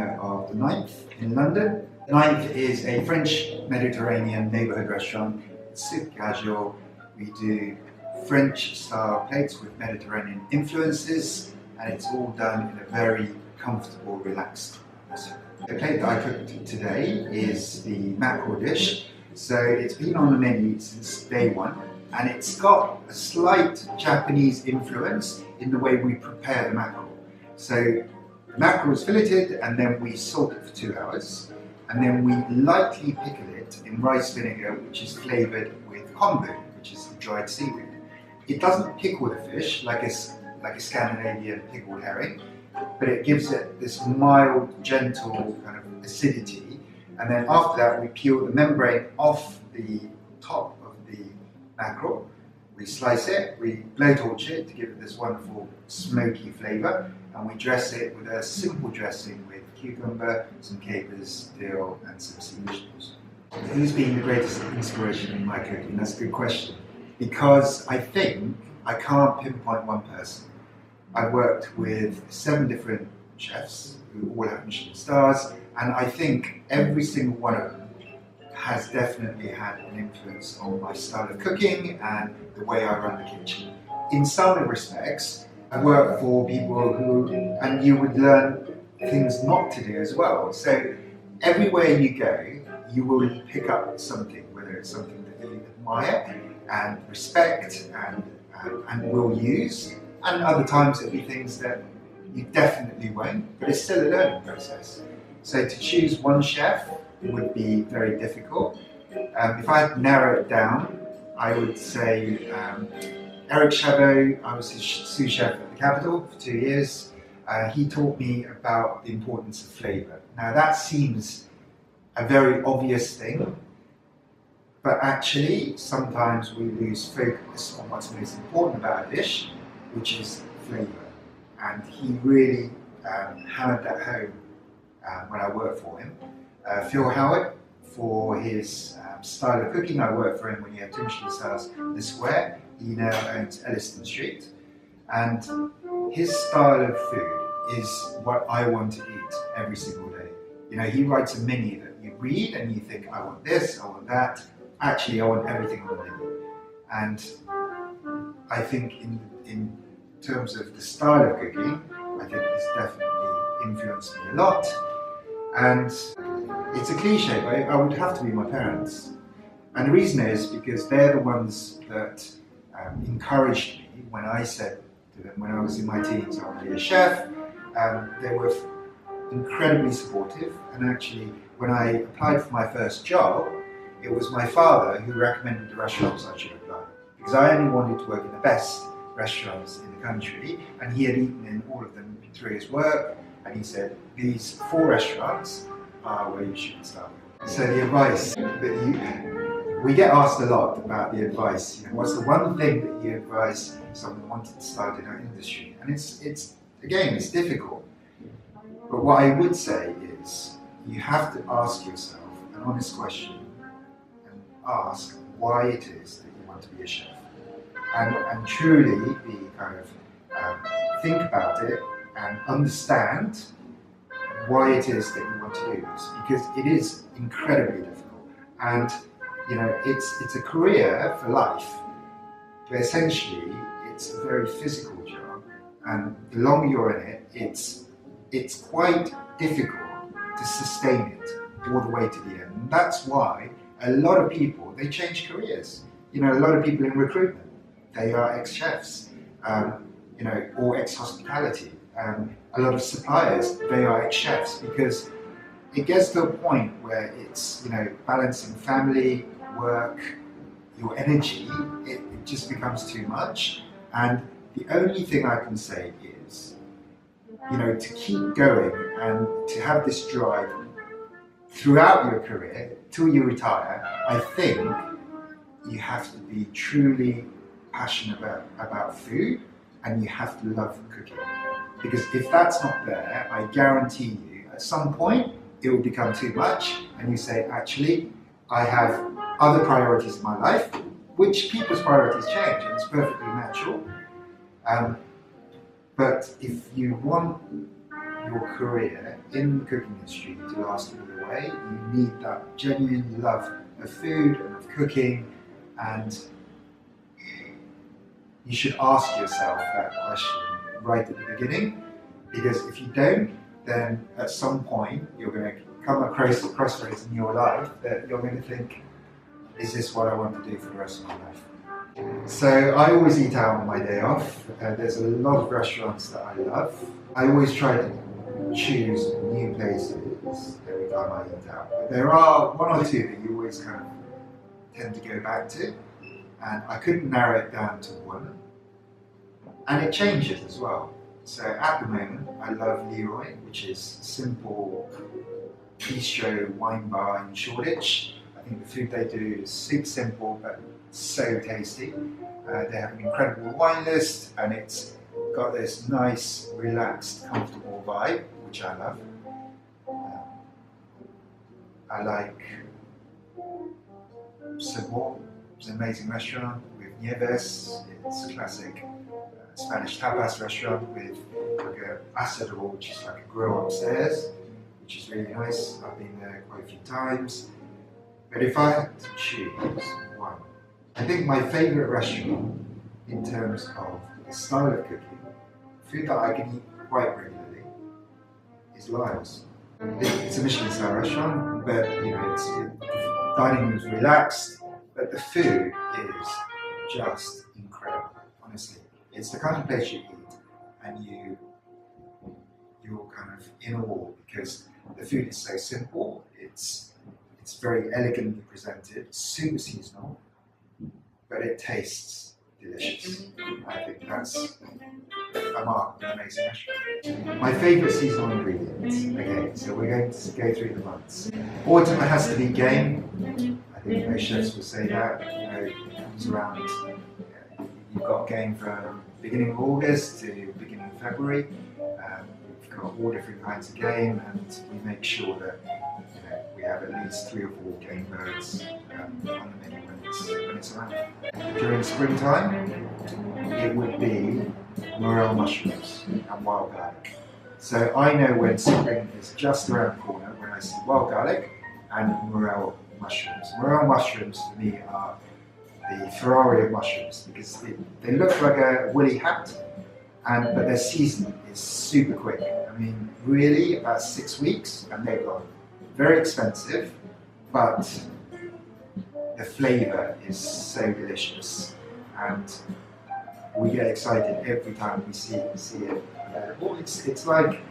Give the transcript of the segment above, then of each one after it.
dinner of the Ninth in London. The Ninth is a French Mediterranean neighbourhood restaurant. It's super casual. We do French style plates with Mediterranean influences, and it's all done in a very comfortable, relaxed atmosphere. The plate that I cooked today is the mackerel dish. So it's been on the menu since day one, and it's got a slight Japanese influence in the way we prepare the mackerel. So the mackerel is filleted, and then we salt it for 2 hours, and then we lightly pickle it in rice vinegar, which is flavoured with kombu, which is the dried seaweed. It doesn't pickle the fish like a Scandinavian pickled herring, but it gives it this mild, gentle kind of acidity. And then after that, we peel the membrane off the top of the mackerel. We slice it, we blowtorch it to give it this wonderful smoky flavour, and we dress it with a simple dressing with cucumber, some capers, dill, and some sea vegetables. Who's been the greatest inspiration in my cooking? That's a good question. Because I think I can't pinpoint one person. I've worked with 7 different chefs who all have Michelin stars, and I think every single one of them has definitely had an influence on my style of cooking and the way I run the kitchen. In some respects, I work for people who, and you would learn things not to do as well. So everywhere you go, you will pick up something, whether it's something that you admire and respect and will use, and other times it'll be things that you definitely won't, but it's still a learning process. So to choose one chef would be very difficult. If I had to narrow it down, I would say Eric Chabot. I was his sous chef at the Capitol for 2 years. He taught me about the importance of flavour. Now that seems a very obvious thing, but actually sometimes we lose focus on what's most important about a dish, which is flavour. And he really hammered that home when I worked for him. Phil Howard, for his style of cooking. I worked for him when he had 2 Michelin stars in the Square. He now owns Elliston Street. And his style of food is what I want to eat every single day. You know, he writes a menu that you read and you think, I want this, I want that. Actually, I want everything on the menu. And I think in terms of the style of cooking, I think it's definitely influenced me a lot. And it's a cliche, but I would have to be my parents. And the reason is because they're the ones that encouraged me when I said to them, when I was in my teens, I want to be a chef. They were incredibly supportive. And actually, when I applied for my first job, it was my father who recommended the restaurants I should apply. Because I only wanted to work in the best restaurants in the country, and he had eaten in all of them through his work, and he said, these 4 restaurants are where you should start. So the advice that we get asked a lot about the advice, you know, what's the one thing that you advise someone wanting to start in our industry? And it's again, it's difficult. But what I would say is, you have to ask yourself an honest question and ask why it is that you want to be a chef. And truly be kind of think about it and understand why it is that you want to do this, because it is incredibly difficult. And you know, it's a career for life, but essentially it's a very physical job, and the longer you're in it, it's quite difficult to sustain it all the way to the end. And that's why a lot of people, they change careers. You know, a lot of people in recruitment, they are ex-chefs, you know, or ex-hospitality. A lot of suppliers, they are ex-chefs, because it gets to a point where it's, you know, balancing family, work, your energy, it just becomes too much. And the only thing I can say is, you know, to keep going and to have this drive throughout your career till you retire, I think you have to be truly passionate about food, and you have to love cooking. Because if that's not there, I guarantee you, at some point, it will become too much, and you say, actually, I have other priorities in my life, which people's priorities change, and it's perfectly natural. But if you want your career in the cooking industry to last all the way, you need that genuine love of food and of cooking, and you should ask yourself that question right at the beginning, because if you don't, then at some point you're going to come across the crossroads in your life that you're going to think, is this what I want to do for the rest of my life? So I always eat out on my day off. There's a lot of restaurants that I love. I always try to choose new places every time I eat out. But there are one or two that you always kind of tend to go back to, and I couldn't narrow it down to one. And it changes as well. So at the moment, I love Leroy, which is simple bistro wine bar in Shoreditch. I think the food they do is super simple but so tasty. They have an incredible wine list, and it's got this nice, relaxed, comfortable vibe, which I love. I like Sabor. It's an amazing restaurant with Nieves. It's a classic Spanish tapas restaurant with like a asador, which is like a grill upstairs, which is really nice. I've been there quite a few times. But if I had to choose one, I think my favourite restaurant in terms of the style of cooking, food that I can eat quite regularly, is Lyle's. It's a Michelin star restaurant, but the dining room's relaxed, but the food is just incredible, honestly. It's the kind of place you eat and you're kind of in awe, because the food is so simple, it's very elegantly presented, super seasonal, but it tastes delicious. I think that's a mark of an amazing restaurant. My favourite seasonal ingredients, okay, so we're going to go through the months. Autumn has to be game. I think most chefs will say that. It comes around, you've got game from beginning of August to beginning of February. We've got all different kinds of game, and we make sure that we have at least 3 or 4 game birds on the menu when it's around. During springtime, it would be morel mushrooms and wild garlic. So I know when spring is just around the corner when I see wild garlic and morel mushrooms. Morel mushrooms for me are the Ferrari of mushrooms, because they look like a woolly hat, but their season is super quick. I mean, really about 6 weeks and they're gone. Very expensive, but the flavour is so delicious, and we get excited every time we see it available. It's like,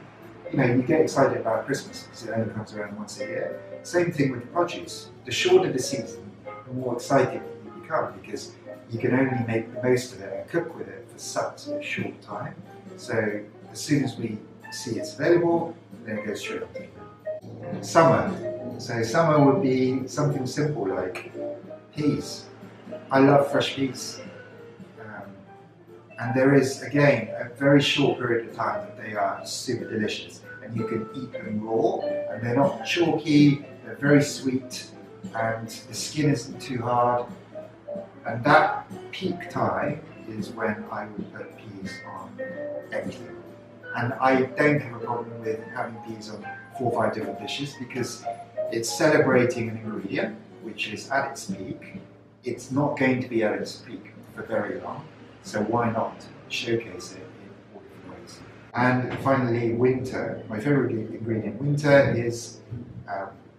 you get excited about Christmas because it only comes around once a year. Same thing with produce. The shorter the season, the more excited you become, because you can only make the most of it and cook with it for such a short time. So as soon as we see it's available, then it goes straight on. Summer. So summer would be something simple like peas. I love fresh peas. And there is, again, a very short period of time that they are super delicious. And you can eat them raw, and they're not chalky, they're very sweet, and the skin isn't too hard. And that peak time is when I would put peas on everything. And I don't have a problem with having peas on 4 or 5 different dishes, because it's celebrating an ingredient which is at its peak. It's not going to be at its peak for very long, so why not showcase it in all different ways? And finally, winter. My favourite ingredient in winter is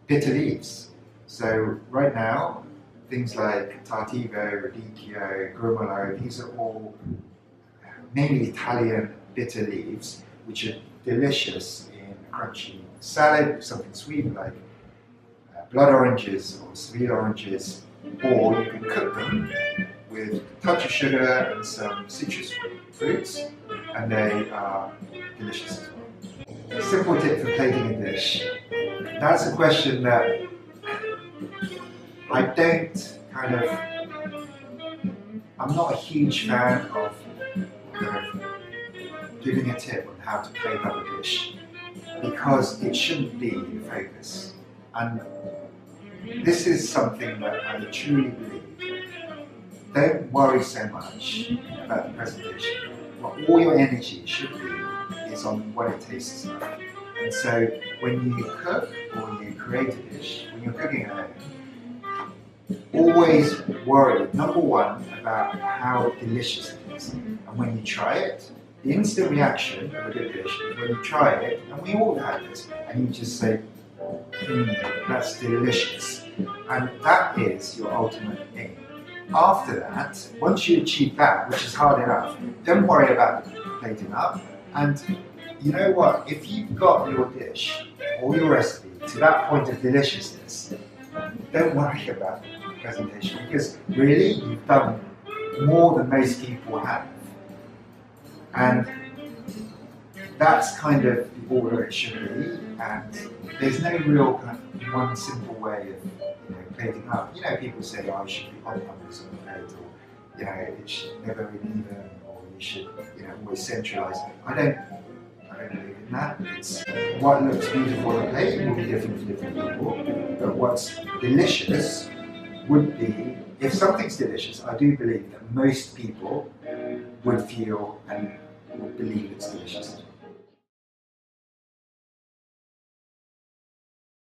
bitter leaves. So right now, things like tartivo, radicchio, grumolo, these are all mainly Italian bitter leaves, which are delicious in a crunchy salad, something sweet like blood oranges or Seville oranges, or you can cook them with a touch of sugar and some citrus fruits, and they are delicious as well. Simple tip for plating a dish. That's a question that I don't I'm not a huge fan of giving a tip on how to plate up a dish, because it shouldn't be the focus. And this is something that I truly believe. Don't worry so much about the presentation. What all your energy should be is on what it tastes like. And so when you cook or you create a dish, when you're cooking at home, always worry, number one, about how delicious it is. And when you try it, the instant reaction of a good dish is when you try it, and we all have this, and you just say, that's delicious. And that is your ultimate aim. After that, once you achieve that, which is hard enough, don't worry about plating up. And you know what? If you've got your dish or your recipe to that point of deliciousness, don't worry about presentation, because really you've done more than most people have. And that's kind of the order it should be. And there's no real kind of one simple way of plating up. People say, oh, it should be odd numbers on the plate, or it should never be even, or you should always centralise. I don't believe in that. It's what looks beautiful on a plate will be different for different people, but what's delicious would be, if something's delicious, I do believe that most people would feel and would believe it's delicious.